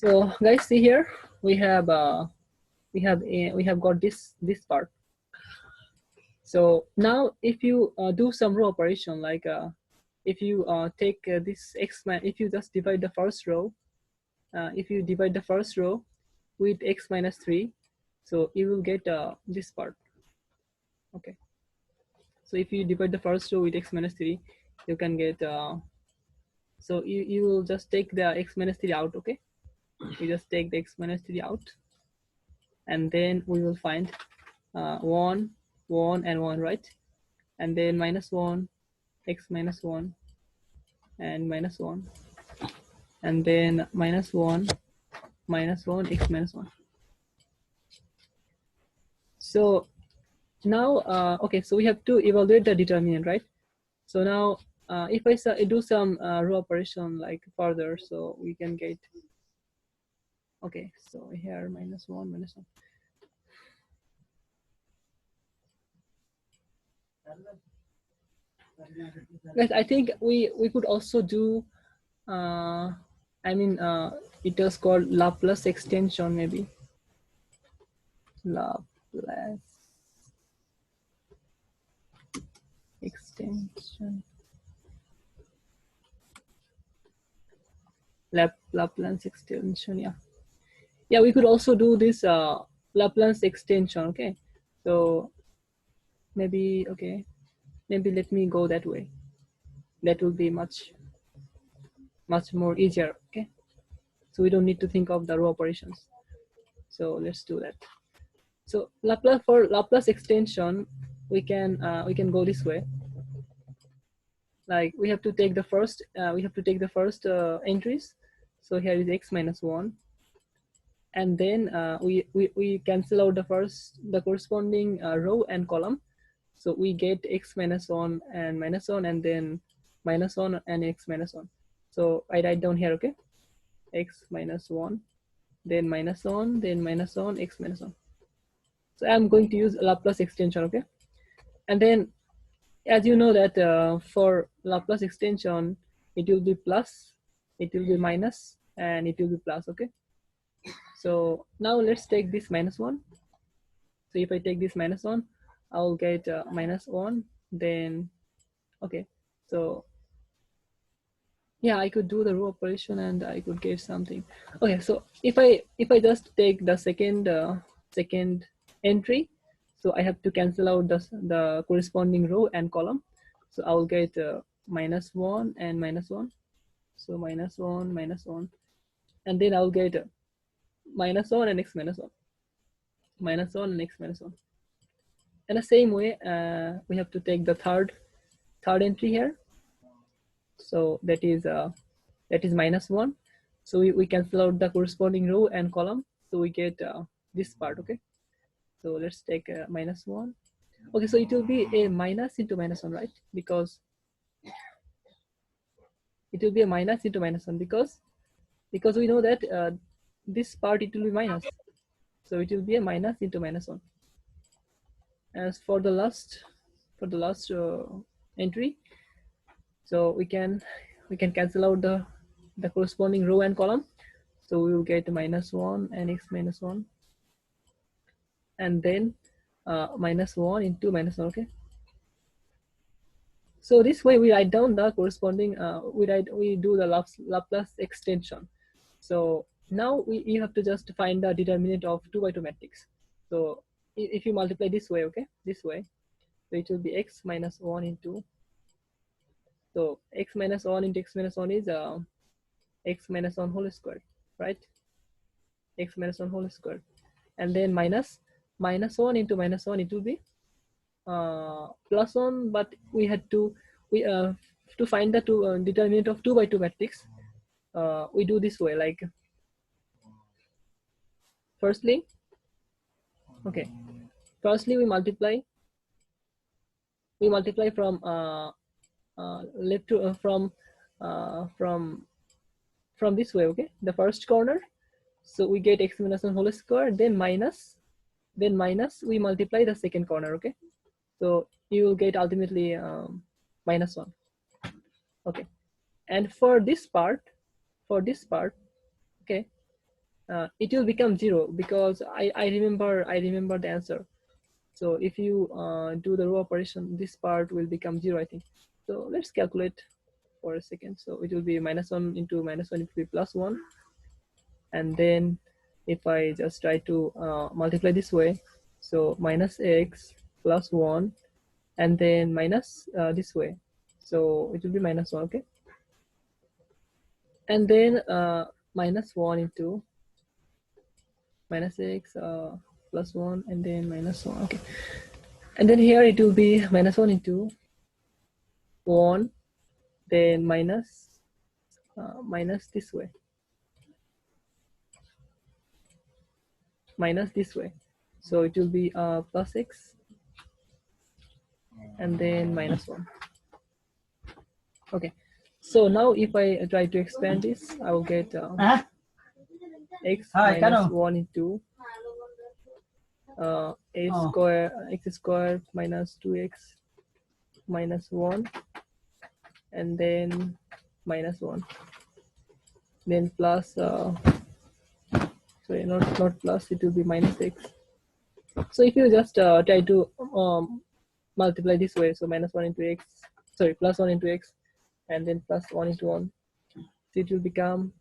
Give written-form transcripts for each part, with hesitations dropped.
So guys, see here we have got this part. So now if you do some row operation, like if you take this if you just divide the first row, if you divide the first row with x minus 3, so you will get this part. Okay, so if you divide the first row with x minus 3, you can get so you will just take the x minus 3 out. Okay, we just take the x minus 3 out, and then we will find 1 1 and 1, right? And then minus 1 x minus 1 and minus 1, and then minus 1 x minus 1. So now okay, so we have to evaluate the determinant, right? So now if I do some row operation like further, so we can get, okay, so here minus 1 minus 1. Guys, I think we could also do I mean it was called Laplace extension, maybe Laplace extension, Laplace extension. Yeah, we could also do this Laplace extension. Okay, so maybe, okay, maybe let me go that way. That will be much more easier. Okay, so we don't need to think of the row operations. So let's do that. So for Laplace extension, we can go this way. Like we have to take the first entries. So here is x minus 1, and then we cancel out the corresponding row and column. So we get x minus 1 and minus 1, and then minus 1 and x minus 1. So I write down here, okay, x minus 1, then minus 1, then minus 1, x minus 1. So I'm going to use Laplace extension, okay? And then, as you know that for Laplace extension, it will be plus, it will be minus, and it will be plus, okay? So now let's take this minus 1. So if I take this minus 1, I'll get minus 1, then, okay. So yeah, I could do the row operation and I could get something. Okay, so if I just take the second entry, so I have to cancel out the corresponding row and column. So I will get minus 1 and minus 1. So minus 1 minus 1, and then I'll get minus 1 and x minus 1, minus 1 and x minus 1. In the same way, we have to take the third entry here. So that is minus 1. So we cancel out the corresponding row and column. So we get this part, okay? So let's take minus 1. Okay, so it will be a minus into minus 1, right? Because it will be a minus into minus 1 because we know that this part, it will be minus. So it will be a minus into minus 1. As for the last entry, so we can cancel out the corresponding row and column. So we will get minus 1 and x minus 1, and then minus 1 into minus 1, okay? So this way we write down the corresponding, we do the Laplace extension. So now you have to just find the determinant of 2 by 2 matrix. So if you multiply this way, okay, this way, so it will be x minus 1 into, so x minus 1 into x minus 1 is x minus 1 whole square, right? X minus 1 whole square, and then minus 1 into minus 1, it will be plus 1, but we had to find the determinant of 2 by 2 matrix. We do this way, like firstly we multiply from left to from this way, okay, the first corner. So we get x minus 1 whole square, then minus we multiply the second corner, okay? So you will get ultimately minus 1, okay? And for this part, okay, it will become 0 because I remember the answer. So if you do the row operation, this part will become 0, I think. So let's calculate for a second. So it will be -1 into -1 it will be +1. And then if I just try to multiply this way, so -x plus 1, and then minus this way. So it will be -1, okay? And then -1 into -x plus 1, and then -1, okay? And then here it will be -1 into 1, then minus this way, minus this way. So it will be plus x, and then -1. Okay. So now if I try to expand this, I will get x minus 1 into x squared minus 2x minus 1, and then -1, then plus sorry, not plus, it will be -x. So if you just try to multiply this way, so -1 into x, sorry, +1 into x, and then +1 into 1, so it will become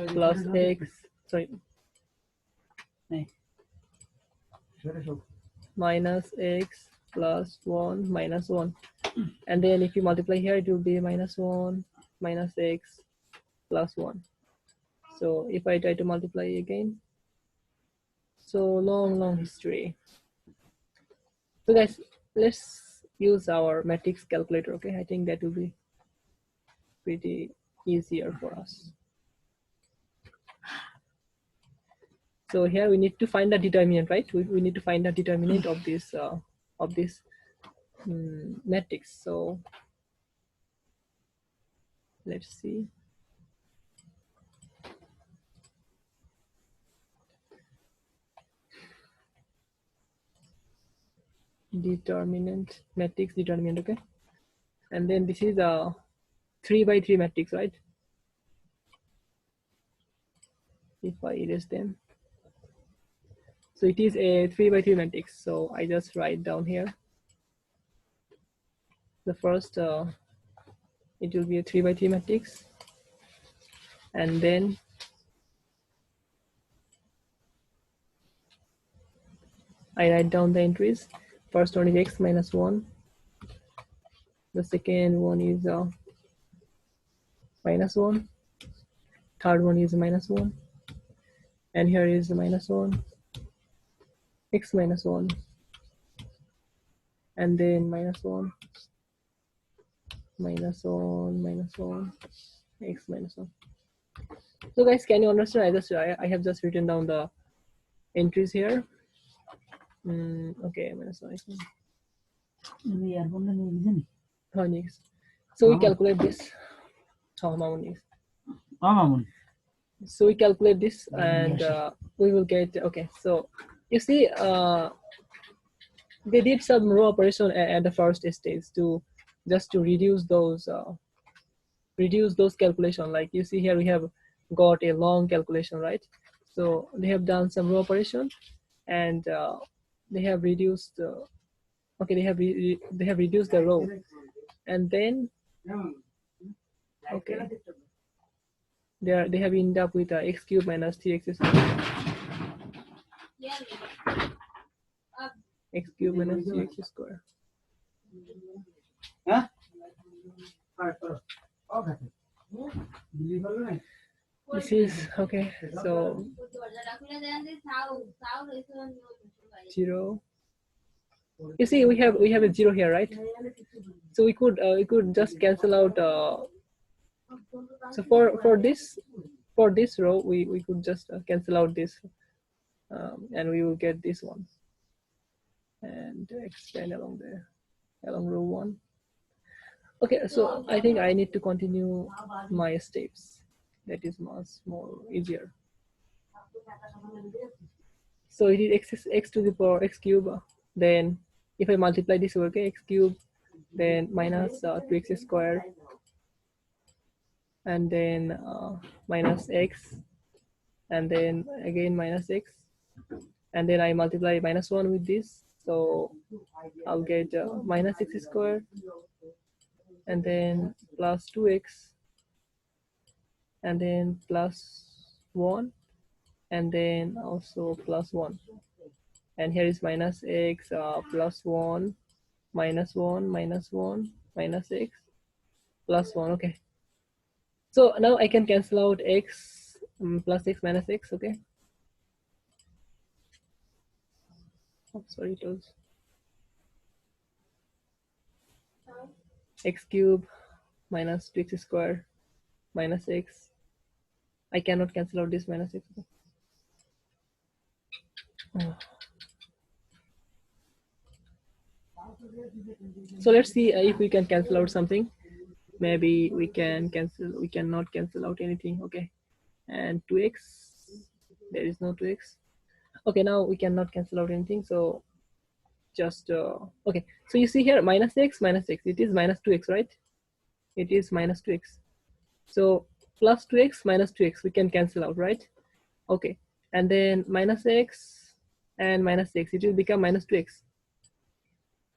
plus x, sorry, minus x plus 1 minus 1. And then if you multiply here, it will be -1 minus x plus 1. So if I try to multiply again, so long history. So guys, let's use our matrix calculator, okay? I think that will be pretty easier for us. So here we need to find the determinant, right? We need to find the determinant of this matrix. So let's see. Determinant, matrix determinant, okay? And then this is a 3 by 3 matrix, right? If I erase them. So it is a 3 by 3 matrix. So I just write down here. The first, it will be a 3 by 3 matrix. And then I write down the entries. First one is x minus 1. The second one is -1. Third one is -1. And here is -1. X minus 1. And then -1. -1, x -1. So guys, can you understand? I have just written down the entries here. Okay, -1. So we calculate this. So we calculate this, and we will get, okay. So you see, they did some row operation at the first stage to just to reduce those calculation. Like you see here, we have got a long calculation, right? So they have done some row operation, and they have reduced. Okay, they have reduced the row, and then okay, they have ended up with x cubed minus 3x squared. X cubed minus 3x squared. This is okay. So 0. You see, we have a 0 here, right? So we could just cancel out. So for this row, we could just cancel out this, and we will get this one, and expand along row 1. Okay, so I think I need to continue my steps. That is much more easier. So it is x to the power x cube. Then if I multiply this, okay, x cube, then minus 2x squared, and then minus x, and then again minus x, and then I multiply minus 1 with this, so I'll get minus x squared, and then plus 2x, and then plus 1, and then also plus 1, and here is minus x, plus 1, minus 1, minus 1, minus x, plus 1. Okay, so now I can cancel out x, plus x minus x. Okay, oh, sorry, it was x cube minus 2x squared minus x. I cannot cancel out this minus x. Okay. So let's see if we can cancel out something. Maybe we can cancel, we cannot cancel out anything. Okay, and 2x, there is no 2x. Okay, now we cannot cancel out anything, so just okay, so you see here minus x minus x, it is minus 2x, right? It is minus 2x, so plus 2x minus 2x we can cancel out, right? Okay, and then minus x and minus x, it will become minus 2x,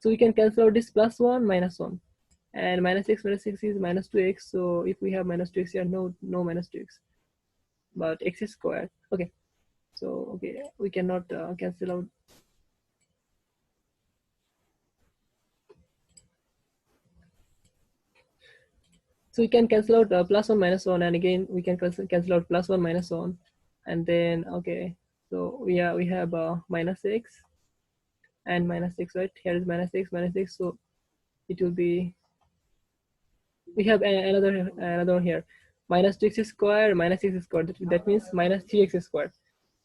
so we can cancel out this plus 1 minus 1, and minus x is minus 2x, so if we have minus 2x here, no minus 2x, but x is squared. Okay, so okay, we cannot cancel out. So we can cancel out plus 1 minus 1, and again we can cancel out plus 1 minus 1, and then okay, so we have minus x and minus x, right? Here is minus x, so it will be, we have another one here, minus 2x squared minus x squared, that means minus 3x squared.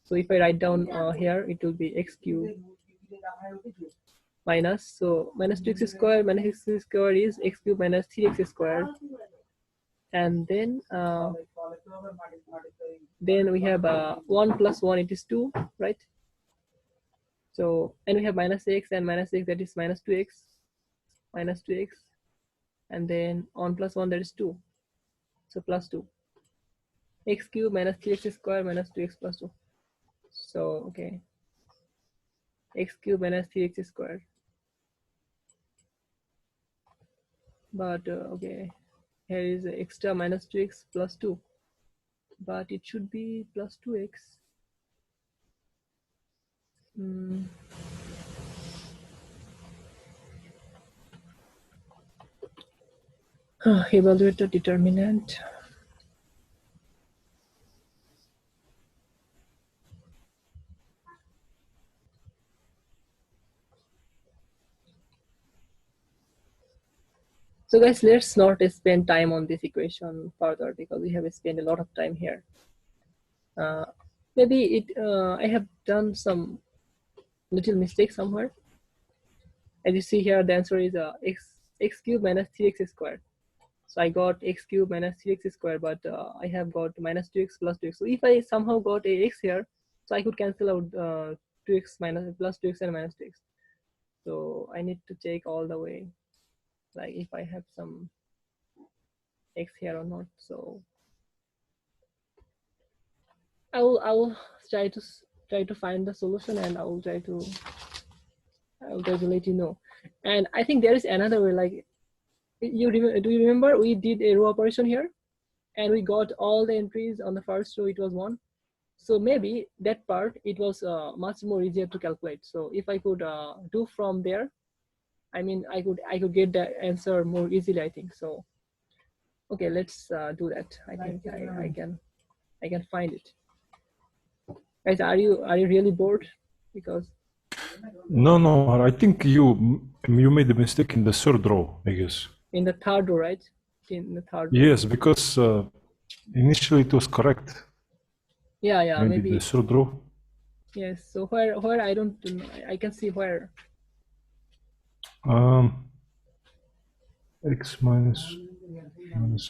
So if I write down here, it will be x cubed minus, so minus 2x squared minus x squared is x cubed minus 3x squared, and then we have 1 plus 1, it is 2, right? So, and we have minus x and minus x, that is minus 2x, and then 1 plus 1, that is 2, so plus 2, x cubed minus 3x squared minus 2x plus 2. So okay, x cubed minus 3x squared, but okay, here is extra minus 2x plus 2, but it should be plus 2x. Evaluate the determinant. So guys, let's not spend time on this equation further because we have spent a lot of time here. Maybe I have done some little mistake somewhere. As you see here, the answer is x cubed minus 3x squared. So I got x cubed minus 3x squared, but I have got minus 2x plus 2x. So if I somehow got a x here, so I could cancel out 2x minus plus 2x and minus 2x. So I need to check all the way, like if I have some x here or not. So I will try to find the solution, and I will try to let you know. And I think there is another way, like do you remember we did a row operation here and we got all the entries on the first row, it was 1. So maybe that part, it was much more easier to calculate. So if I could do from there, I mean, I could get the answer more easily, I think. So okay, let's do that. I think I can find it. Guys, are you really bored? Because No, I think you made a mistake in the third row, I guess. in the third row, right? In the third row. Yes, because initially it was correct. Yeah, maybe the third row. Yes. So where I don't know, I can see where. X minus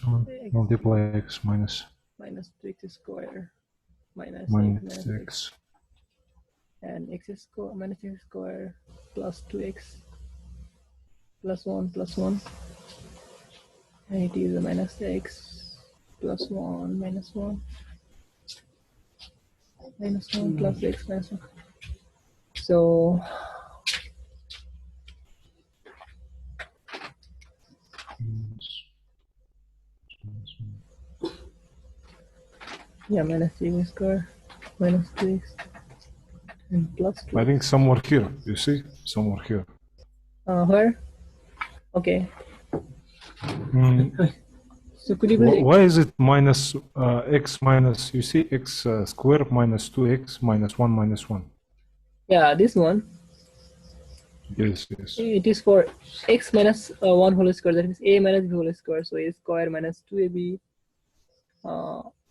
1 multiply x minus 2x squared minus x and x squared minus x squared plus 2x plus 1, and it is a minus x plus 1 minus 1. minus 1 plus x minus 1. So yeah, minus 3 square minus 2x and plus I think 2x. somewhere here, you see? Somewhere here. Where? Okay. Mm, So could you please? why is it minus x minus, you see, x square minus 2x minus 1 minus 1? Yeah, this one. Yes, yes. It is for x minus 1 whole square. That means a minus b whole square. So a square minus 2ab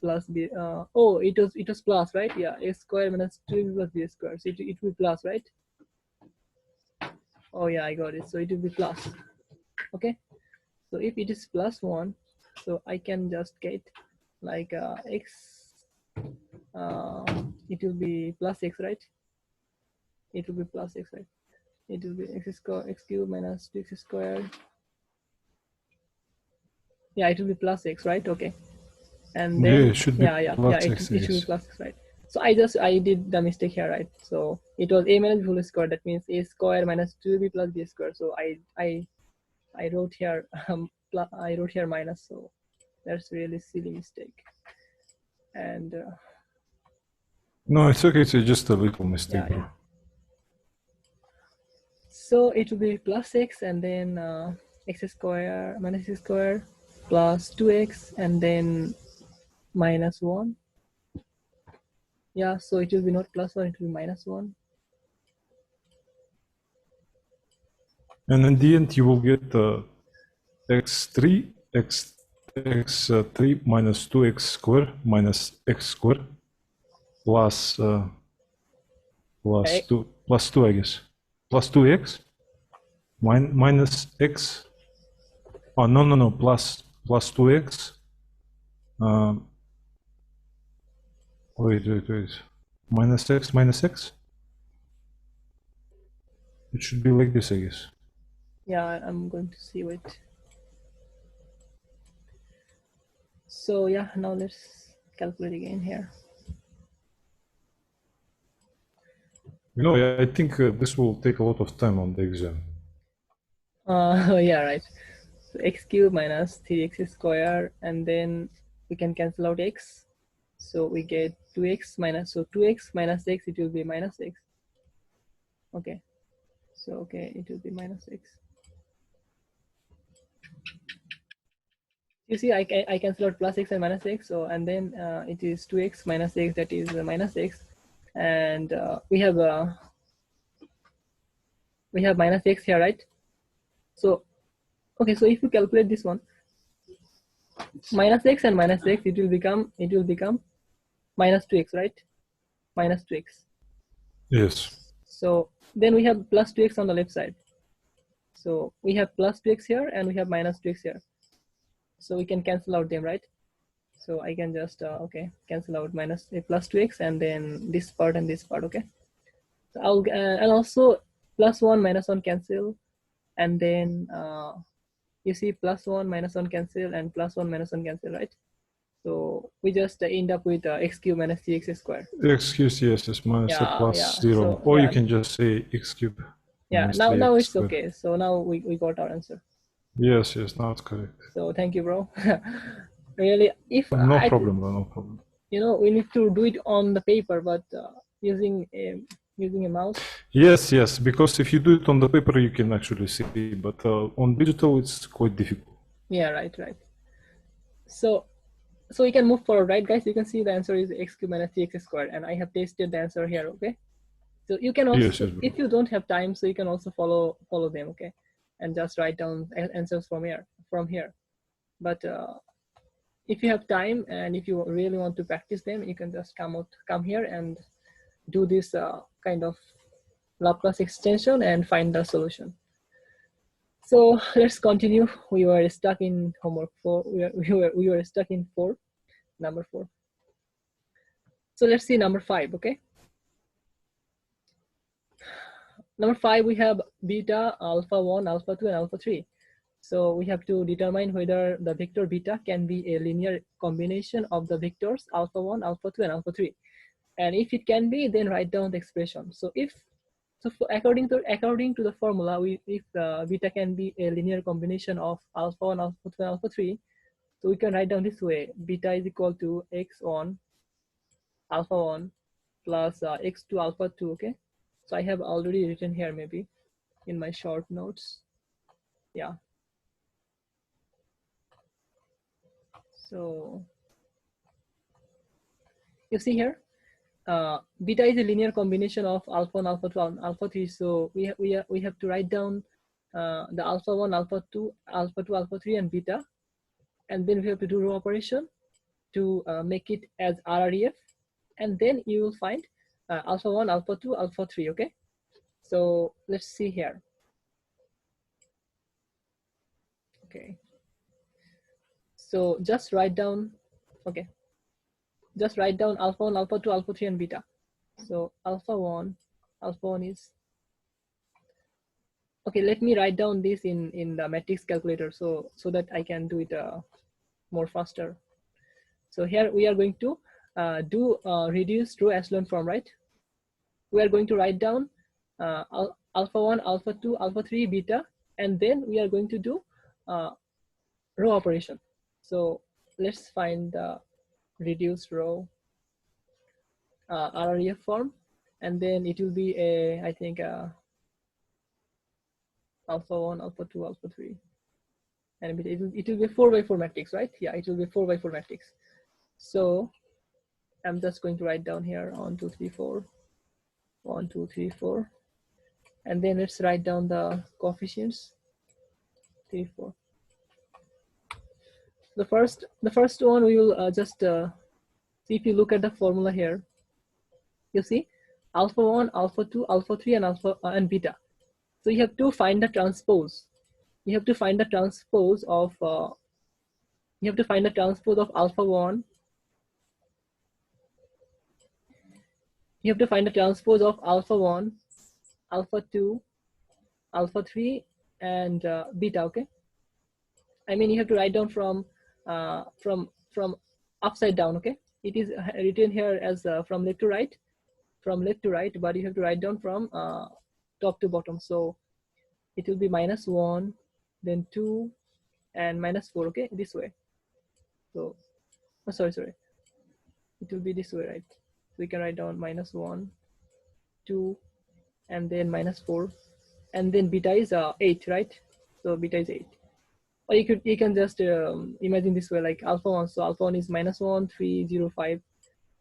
plus b. Oh, it was plus, right? Yeah, a square minus 2ab plus b square. So it will be plus, right? Oh yeah, I got it. So it will be plus. Okay. So if it is plus 1, so I can just get like x. It will be plus x, right? It will be plus x, right? It will be x square x cube minus 2x squared. Yeah, it will be plus x, right? Okay. And Yeah, then it should be yeah, plus it, x, I it should be guess. plus x, right? So I did the mistake here, right? So it was a minus b whole square. That means a square minus 2b plus b square. So I wrote here I wrote here minus. So that's really silly mistake. And No, it's okay. It's just a little mistake, yeah, bro. yeah. So it will be plus x and then x square minus x square plus 2x and then minus 1. Yeah, so it will be not plus 1, it will be minus 1. And in the end, you will get x3, x3 minus 2x square minus x square plus Okay. 2, I guess. Plus 2x minus x. Oh, no, plus 2x. Wait. Minus x. It should be like this, I guess. Yeah, I'm going to see it. So yeah, now let's calculate again here. You know, I think this will take a lot of time on the exam. Yeah, right. So x cube minus 3x square, and then we can cancel out x. So we get 2x minus, so 2x minus x, it will be minus x. Okay. So okay, it will be minus x. You see, I cancel out plus x and minus x. So and then it is 2x minus x, that is minus x, and we have minus x here, right? So okay, so if you calculate this one, minus x and minus x, it will become minus 2x, right? Minus 2x. Yes. So then we have plus 2x on the left side. So we have plus 2x here and we have minus 2x here. So we can cancel out them, right? So I can just okay, cancel out minus plus 2x and then this part and this part. Okay. So I'll and also plus 1 minus 1 cancel, and then you see plus 1 minus 1 cancel and plus 1 minus 1 cancel, right? So we just end up with x cube minus 3x square. Excuse, yes, is minus Yeah. plus 0. So Or you yeah, can just say x cube yeah. minus Now 3x it's square. okay. So now we got our answer. Yes, now it's correct. So thank you, bro. Really, if No I problem, bro, no problem. we need to do it on the paper, but using a mouse. Yes, because if you do it on the paper, you can actually see, but on digital, it's quite difficult. Yeah, right. So we can move forward, right, guys? You can see the answer is x cube minus 3x squared, and I have pasted the answer here. Okay. So you can Yes, also, bro. if you don't have time, so you can also follow them. Okay, and just write down answers from here. But if you have time and if you really want to practice them, you can just come here and do this kind of Laplace extension and find the solution. So let's continue. We were stuck in homework 4. We were stuck in number 4. So let's see number 5. Okay. Number 5, we have beta, alpha 1, alpha 2, and alpha 3. So we have to determine whether the vector beta can be a linear combination of the vectors alpha 1, alpha 2, and alpha 3. And if it can be, then write down the expression. So according to the formula, if beta can be a linear combination of alpha 1, alpha 2, and alpha 3, so we can write down this way: beta is equal to x1 alpha 1 plus x2 alpha 2. Okay, so I have already written here, maybe in my short notes. Yeah, so you see here, beta is a linear combination of alpha 1, alpha 2, and alpha 3. So we have to write down the alpha 1, alpha 2, alpha 2, alpha 3, and beta, and then we have to do row operation to make it as RREF, and then you will find alpha 1, alpha 2, alpha 3. Okay, so let's see here. Okay, so just write down. Okay, just write down alpha 1, alpha 2, alpha 3, and beta. So alpha 1 is, okay, let me write down this in the matrix calculator, so that I can do it more faster. So here we are going to do reduced row echelon form, right? We are going to write down alpha 1, alpha 2, alpha 3, beta, and then we are going to do row operation. So let's find the reduced row RREF form, and then it will be a, I think, alpha 1, alpha 2, alpha 3, and it will be a 4x4 matrix, right? Yeah, it will be a 4x4 matrix. So I'm just going to write down here 1, 2, 3, 4, 1, 2, 3, 4, and then let's write down the coefficients. 3, 4. The first one we will just see. If you look at the formula here, you see alpha 1, alpha 2, alpha 3, and alpha and beta. So you have to find the transpose. You have to find the transpose of alpha 1. You have to find the transpose of alpha 1, alpha 2, alpha 3, and beta. Okay, I mean, you have to write down from upside down. Okay, it is written here as from left to right, but you have to write down from top to bottom. So it will be -1, then 2, and -4. Okay, this way. So sorry, it will be this way, right? We can write down -1, 2, and then -4, and then beta is 8, right? So beta is 8. Or you can just imagine this way, like alpha 1. So alpha 1 is -1, 3, 0, 5.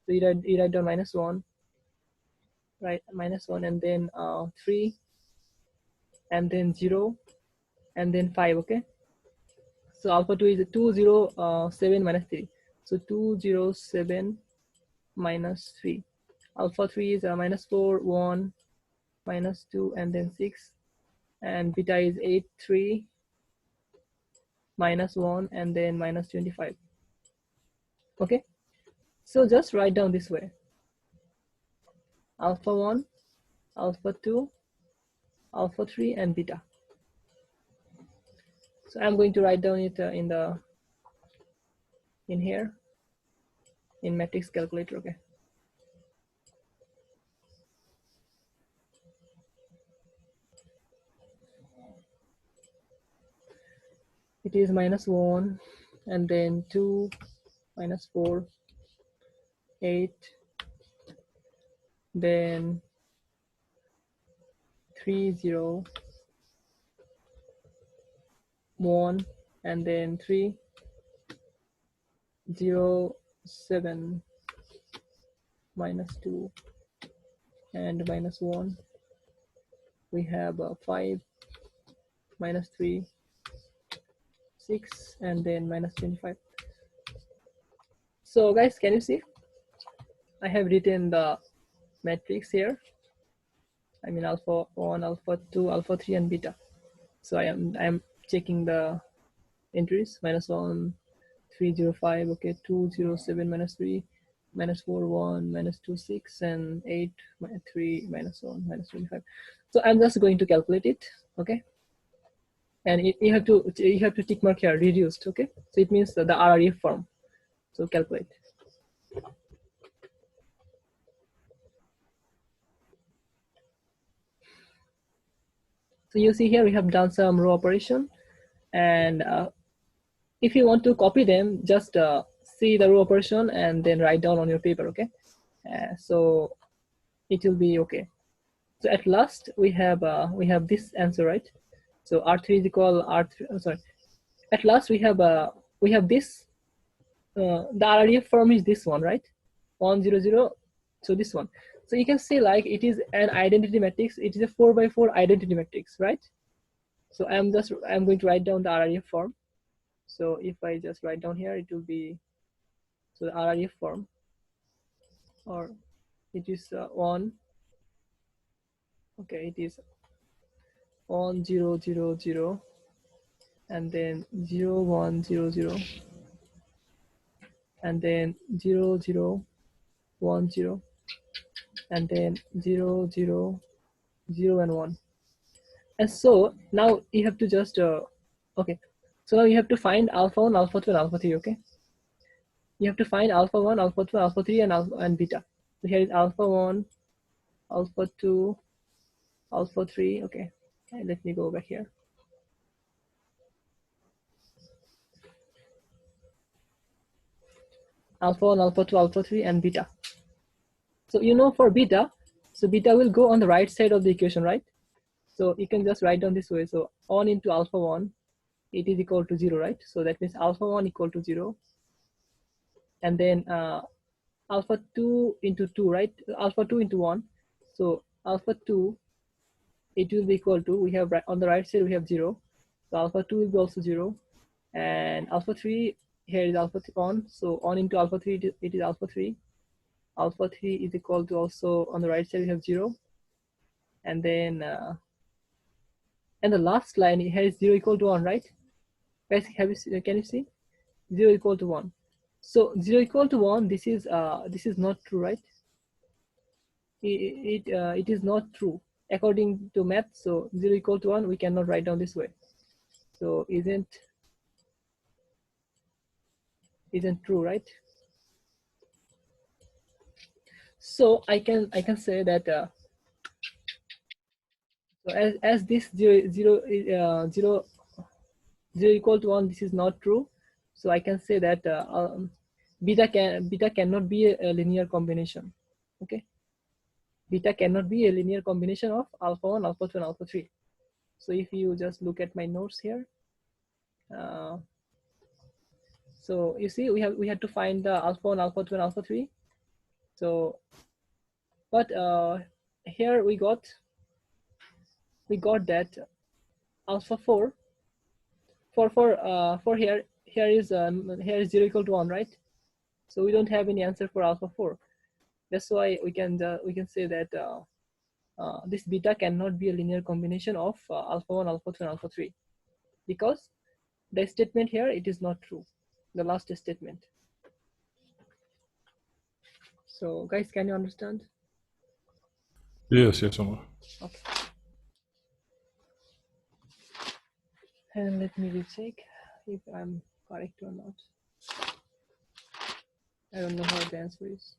So you write down -1, right? -1, and then 3, and then 0, and then 5. Okay, so alpha 2 is 207 minus 3. So 207 minus 3. Alpha 3 is -4, 1, -2, and then 6. And beta is 8, 3, -1, and then -25. Okay, so just write down this way: alpha 1, alpha 2, alpha 3, and beta. So I'm going to write down it in here in matrix calculator. Okay, it is -1, and then 2, -4, 8, then 3, 0, 1, and then 3, 0, 7, -2, and -1. We have 5, -3, 6, and then -25. So guys, can you see? I have written the matrix here. I mean alpha 1, alpha 2, alpha 3, and beta. So I am checking the entries: -1, 305, okay, 207, -3, -4, 1, -2, 6, and 8, -3, -1, -25. So I'm just going to calculate it. Okay, and you have to tick mark here reduced. Okay, so it means the RREF form. So calculate. So you see here we have done some row operation, and if you want to copy them, just see the row operation and then write down on your paper, okay? So it will be okay. So at last we have this answer, right? So R3 is equal R3. Sorry. At last we have this. The RREF form is this one, right? 100. So this one. So you can say like it is an identity matrix. It is a 4x4 identity matrix, right? So I'm going to write down the RREF form. So if I just write down here, it will be, so the RREF form, or it is one. Okay, it is 1000 and then 0100 and then 0010 and then 000 and 1. And so now you have to just okay, so now you have to find alpha 1, alpha 2, and alpha 3. Okay, you have to find alpha 1, alpha 2, alpha 3, and beta. So here is alpha 1, alpha 2, alpha 3. Okay, and let me go back here. Alpha 1, alpha 2, alpha 3, and beta. So you know for beta, so beta will go on the right side of the equation, right? So you can just write down this way. So 1 into alpha 1, it is equal to 0, right? So that means alpha 1 equal to 0. And then alpha 2 into 2, right? Alpha 2 into 1. So alpha 2, it will be equal to, we have on the right side, we have 0. So alpha 2 will be also 0. And alpha 3, here is alpha 1. So 1 into alpha 3, it is alpha 3. Alpha 3 is equal to also, on the right side, we have 0. And then, and the last line here is 0 equal to 1, right? Guys, can you see? 0 equal to 1. So 0 equal to 1, this is not true, right? It is not true according to math. So 0 equal to 1, we cannot write down this way. So isn't true, right? So I can say that so as this 0 equal to 1, this is not true. So I can say that beta cannot be a linear combination. Okay, beta cannot be a linear combination of alpha 1, alpha 2, and alpha 3. So if you just look at my notes here, so you see we had to find the alpha 1, alpha 2, and alpha 3. So but here we got that alpha 4 for here is 0 equal to 1, right? So we don't have any answer for alpha 4. That's why we can say that this beta cannot be a linear combination of alpha 1, alpha 2, and alpha 3, because the statement here, it is not true, the last statement. So guys, can you understand? Yes, yes, Omar. Okay. And let me recheck if I'm correct or not. I don't know how the answer is.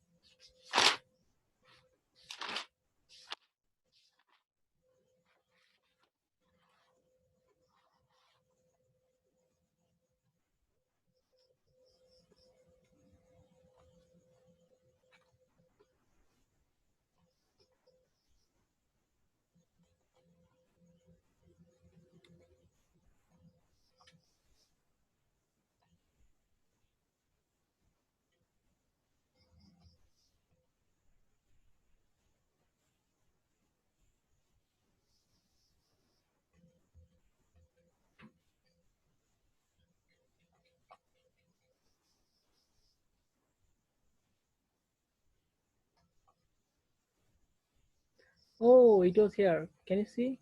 Oh, it was here. Can you see?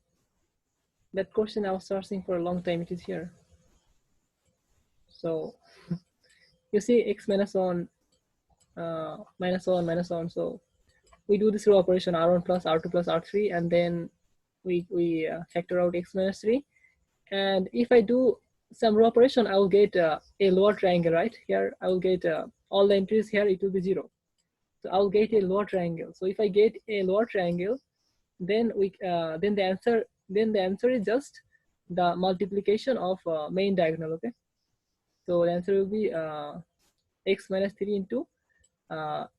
That question I was searching for a long time, it is here. So you see x minus 1, minus 1, minus 1. So we do this row operation R1 plus R2 plus R3, and then we factor out x minus 3. And if I do some row operation, I will get a lower triangle, right? Here I will get all the entries here, it will be 0. So I'll get a lower triangle. So if I get a lower triangle, then then the answer then the answer is just the multiplication of main diagonal. Okay, so the answer will be x minus 3 into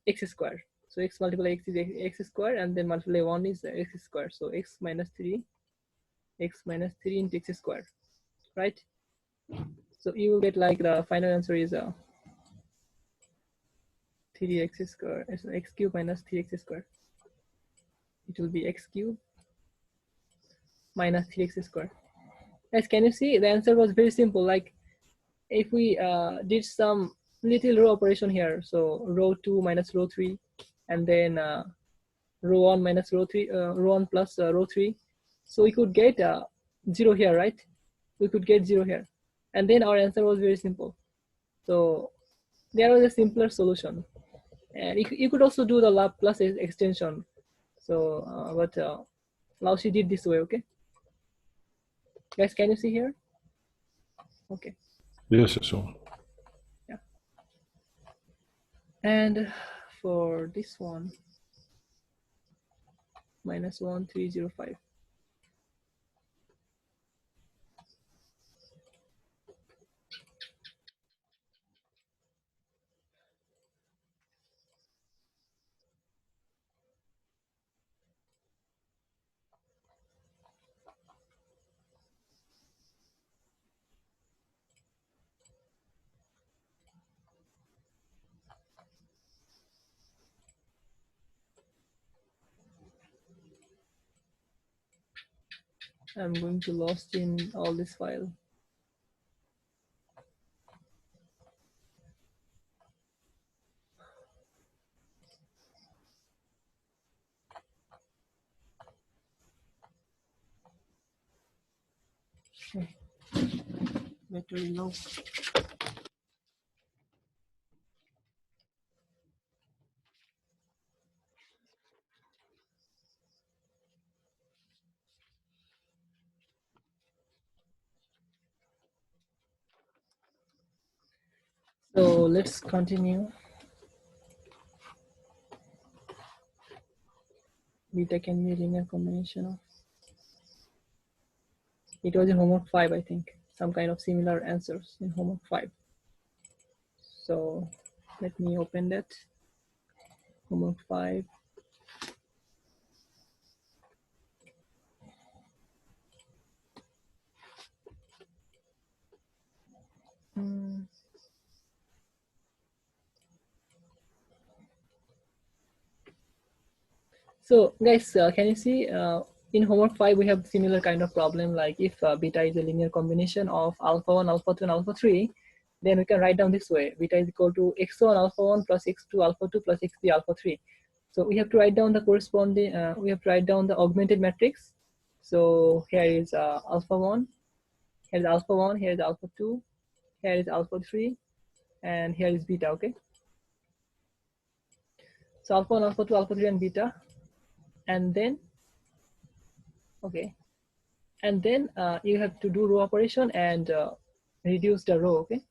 x square. So x multiply x is x square, and then multiply 1 is x square. So x minus 3 into x square, right? So you will get like the final answer is 3x square, so x cube minus 3x square. It will be x cube minus 3x square. As can you see, the answer was very simple. Like if we did some little row operation here, so row 2 minus row 3, and then row 1 minus row 3, row 1 plus row 3, so we could get 0 here, right? We could get 0 here, and then our answer was very simple. So there was a simpler solution, and you could also do the Laplace extension. So but now she did this way. Okay, guys, can you see here? Okay. Yes, so. Yeah. And for this one, minus 1305. I'm going to lost in all this file. Okay. Battery low. So let's continue. Beta can be a linear combination of. It was in homework 5, I think. Some kind of similar answers in homework 5. So let me open that. Homework 5. So guys, can you see in homework 5 we have similar kind of problem, like if beta is a linear combination of alpha 1, alpha 2, and alpha 3, then we can write down this way: beta is equal to x1 alpha 1 plus x2 alpha 2 plus x3 alpha 3. So we have to write down the corresponding, we have to write down the augmented matrix. So here is alpha 1, here is alpha 1, here is alpha 2, here is alpha 3, and here is beta. Okay, so alpha 1, alpha 2, alpha 3, and beta, and then okay, and then you have to do row operation and reduce the row. Okay,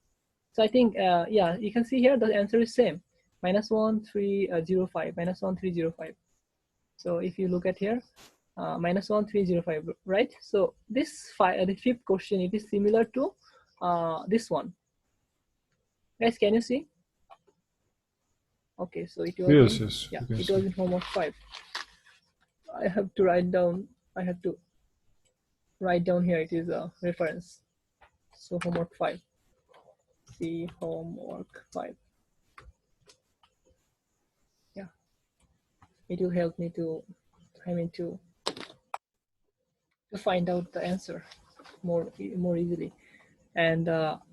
so I think yeah, you can see here the answer is same: minus 1305, minus 1305. So if you look at here, minus 1305, right? So this the fifth question, it is similar to this one. Guys, can you see? Okay, so it was Yes, in, yes, yeah, you can it see. was in homework 5. I have to write down, I have to write down here, it is a reference. So homework 5. See homework 5. Yeah, it will help me to, I mean to find out the answer more easily. And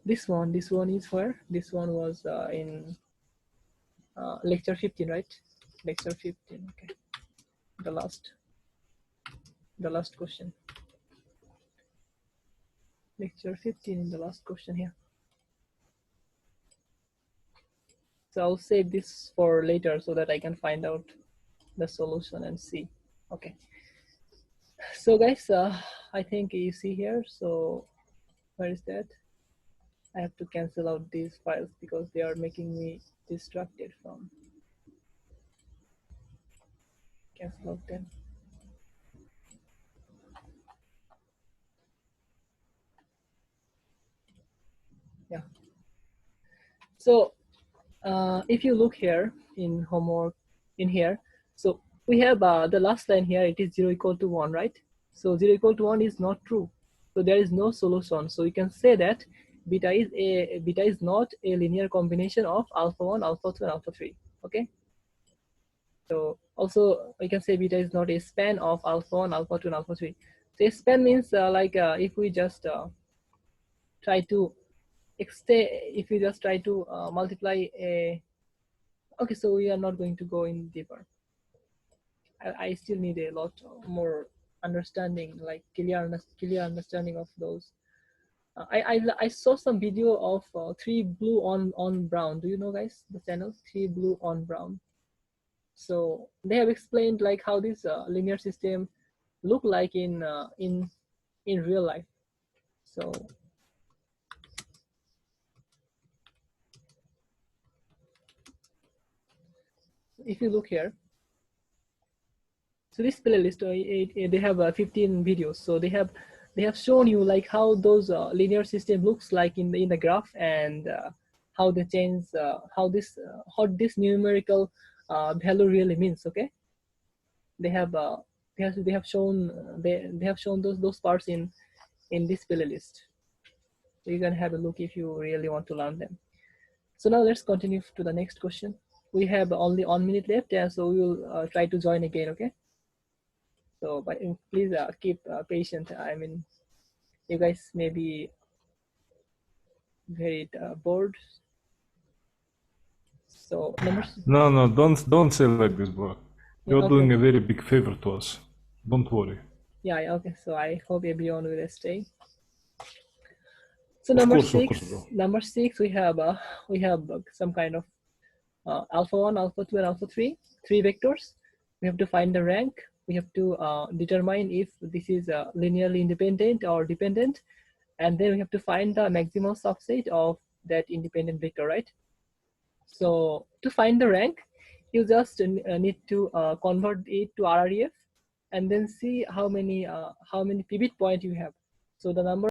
this one is where, this one was in lecture 15, right? Lecture 15. Okay, the last question. Lecture 15 in the last question here. So I'll save this for later so that I can find out the solution and see. Okay, so guys, I think you see here, so where is that? I have to cancel out these files because they are making me distracted from, cancel out them. if you look here in homework in here, so we have the last line here, it is 0 equal to 1, right? So 0 equal to 1 is not true, so there is no solution. So you can say that beta is not a linear combination of alpha 1, alpha 2, and alpha 3. Okay, so also we can say beta is not a span of alpha 1, alpha 2, and alpha 3. So a span means if we just try to extend, if we just try to multiply a, okay, so we are not going to go in deeper. I still need a lot more understanding, like clear understanding of those. I saw some video of three blue on brown. Do you know, guys, the channel three blue on brown? So they have explained like how this linear system look like in real life. So if you look here, so this playlist they have 15 videos. So they have shown you like how those linear system looks like in the graph, and how they change how this numerical value really means. Okay, they have they have shown they have shown those parts in this playlist. So you can have a look if you really want to learn them. So now let's continue to the next question. We have only 1 minute left, and so we will try to join again. Okay. So, but please keep patient. I mean, you guys may be very bored. So, numbers. No, no, don't say like this, bro. Yeah, You're okay, doing a okay. very big favor to us. Don't worry. Yeah, yeah, okay. So I hope everyone will stay. So Of course, bro. number six, we have some kind of alpha one, alpha two, and alpha three, three vectors. We have to find the rank. We have to determine if this is linearly independent or dependent, and then we have to find the maximal subset of that independent vector, right? So to find the rank, you just need to convert it to RREF, and then see how many pivot point you have. So the number